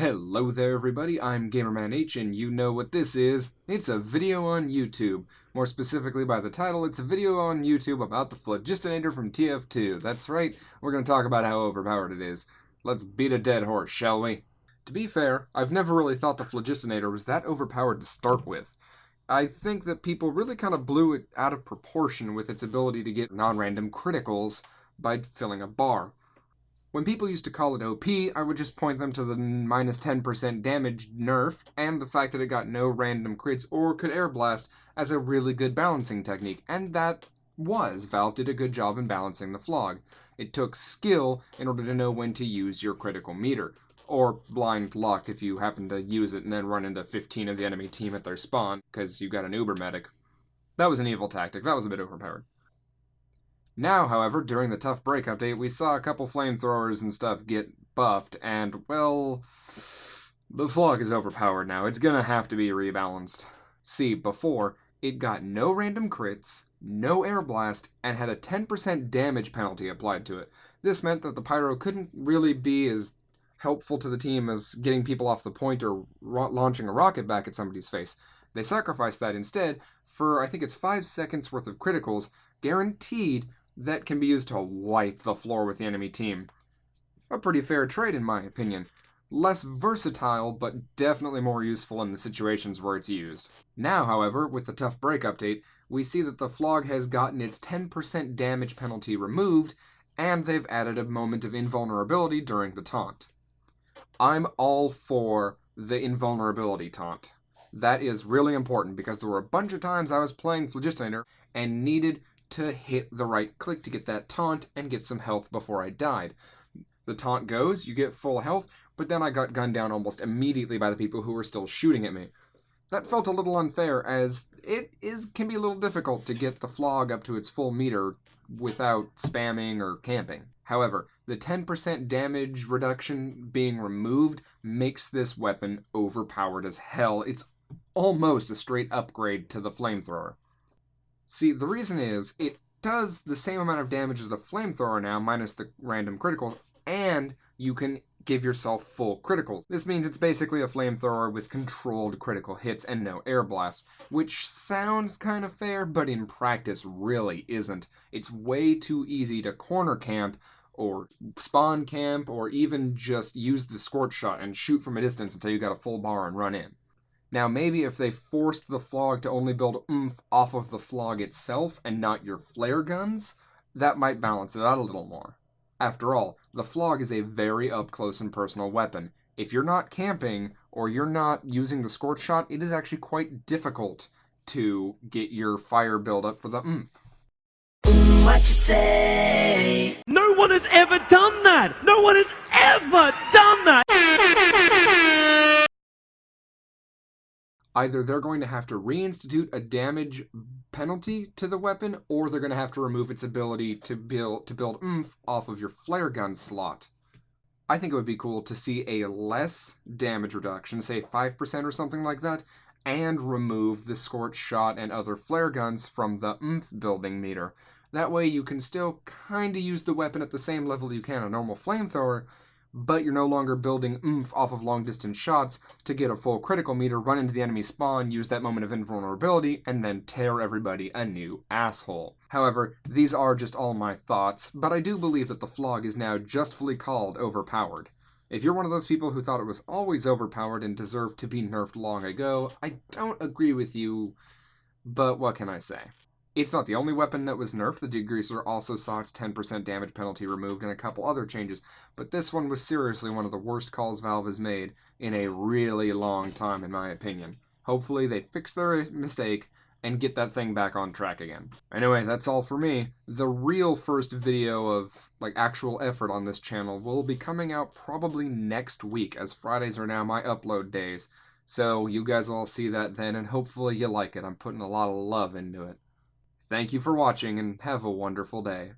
Hello there everybody, I'm Gamerman H and you know what this is. It's a video on YouTube. More specifically by the title, it's a video on YouTube about the Phlogistinator from TF2. That's right, we're going to talk about how overpowered it is. Let's beat a dead horse, shall we? To be fair, I've never really thought the Phlogistinator was that overpowered to start with. I think that people really kind of blew it out of proportion with its ability to get non-random criticals by filling a bar. When people used to call it OP, I would just point them to the minus 10% damage nerf and the fact that it got no random crits or could air blast as a really good balancing technique, and that was. Valve did a good job in balancing the Phlog. It took skill in order to know when to use your critical meter, or blind luck if you happen to use it and then run into 15 of the enemy team at their spawn because you got an uber medic. That was an evil tactic, that was a bit overpowered. Now, however, during the Tough Break update, we saw a couple flamethrowers and stuff get buffed, and, well, the Phlog is overpowered now. It's gonna have to be rebalanced. See, before, it got no random crits, no air blast, and had a 10% damage penalty applied to it. This meant that the Pyro couldn't really be as helpful to the team as getting people off the point or launching a rocket back at somebody's face. They sacrificed that instead for, I think it's 5 seconds worth of criticals, guaranteed, that can be used to wipe the floor with the enemy team. A pretty fair trade in my opinion. Less versatile, but definitely more useful in the situations where it's used. Now, however, with the Tough Break update, we see that the Phlog has gotten its 10% damage penalty removed, and they've added a moment of invulnerability during the taunt. I'm all for the invulnerability taunt. That is really important because there were a bunch of times I was playing Phlogistinator and needed to hit the right click to get that taunt and get some health before I died. The taunt goes, you get full health, but then I got gunned down almost immediately by the people who were still shooting at me. That felt a little unfair, as it can be a little difficult to get the Phlog up to its full meter without spamming or camping. However, the 10% damage reduction being removed makes this weapon overpowered as hell. It's almost a straight upgrade to the flamethrower. See, the reason is, it does the same amount of damage as the flamethrower now, minus the random criticals, and you can give yourself full criticals. This means it's basically a flamethrower with controlled critical hits and no air blast, which sounds kind of fair, but in practice really isn't. It's way too easy to corner camp, or spawn camp, or even just use the scorch shot and shoot from a distance until you got a full bar and run in. Now, maybe if they forced the Phlog to only build oomph off of the Phlog itself and not your flare guns, that might balance it out a little more. After all, the Phlog is a very up-close and personal weapon. If you're not camping, or you're not using the scorch shot, it is actually quite difficult to get your fire build-up for the oomph. What you say? No one has ever done that! No one has ever done that! Either they're going to have to reinstitute a damage penalty to the weapon, or they're going to have to remove its ability to build oomph off of your flare gun slot. I think it would be cool to see a less damage reduction, say 5% or something like that, and remove the scorch shot and other flare guns from the oomph building meter. That way you can still kinda use the weapon at the same level you can a normal flamethrower, but you're no longer building oomph off of long-distance shots to get a full critical meter, run into the enemy spawn, use that moment of invulnerability, and then tear everybody a new asshole. However, these are just all my thoughts, but I do believe that the Phlog is now justly called overpowered. If you're one of those people who thought it was always overpowered and deserved to be nerfed long ago, I don't agree with you, but what can I say? It's not the only weapon that was nerfed. The Degreaser also saw its 10% damage penalty removed and a couple other changes, but this one was seriously one of the worst calls Valve has made in a really long time, in my opinion. Hopefully they fix their mistake and get that thing back on track again. Anyway, that's all for me. The real first video of, actual effort on this channel will be coming out probably next week, as Fridays are now my upload days. So you guys will all see that then, and hopefully you like it. I'm putting a lot of love into it. Thank you for watching, and have a wonderful day.